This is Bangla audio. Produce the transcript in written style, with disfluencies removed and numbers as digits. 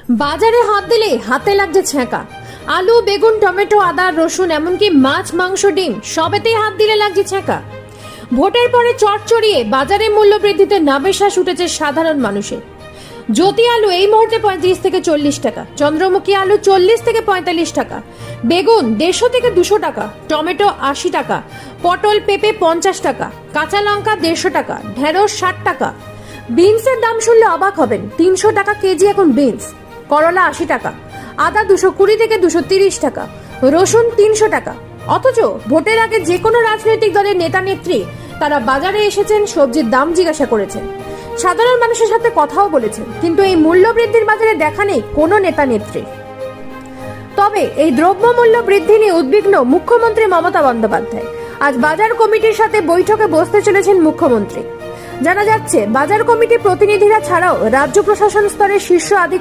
বাজারে হাত দিলে হাতে লাগছে ছ্যাঁকা। আলু, বেগুন, টমেটো, আদা, রসুন, এমনকি মাছ, মাংস, ডিম সবেতেই হাত দিলে লাগছে ছ্যাঁকা। ভোটের পরে চড়চড়িয়ে বাজারে মূল্য বৃদ্ধিতে নাবেশ্বাস উঠেছে সাধারণ মানুষের। জ্যোতি আলু এই মুহূর্তে 35 থেকে 40 টাকা, চন্দ্রমুখী আলু 40 থেকে 45 টাকা, বেগুন 150 থেকে 200 টাকা, টমেটো 80 টাকা, পটল পেঁপে 50 টাকা, কাঁচা লঙ্কা 150 টাকা, ঢেঁড়স 60 টাকা। বিনসের দাম শুনলে অবাক হবেন, 300 টাকা কেজি এখন বিনস। করলা 80 টাকা, আদা 220 থেকে 230 টাকা, রসুন 300 টাকা। অথচ ভোটের আগে যে কোনো রাজনৈতিক দলের নেতা নেত্রী তারা বাজারে এসেছেন, সবজির দাম জিজ্ঞাসা করেছেন, সাধারণ মানুষের সাথে কথাও বলেছেন, কিন্তু এই মূল্য বৃদ্ধির বাজারে দেখা নেই কোনো নেতা নেত্রী। তবে এই দ্রব্যমূল্য বৃদ্ধি নিয়ে উদ্বিগ্ন মুখ্যমন্ত্রী মমতা বন্দ্যোপাধ্যায়। আজ বাজার কমিটির সাথে বৈঠকে বসতে চলেছেন মুখ্যমন্ত্রী। জানা যাচ্ছে, বাজার কমিটির প্রতিনিধিরা ছাড়াও রাজ্য প্রশাসন স্তরের শীর্ষ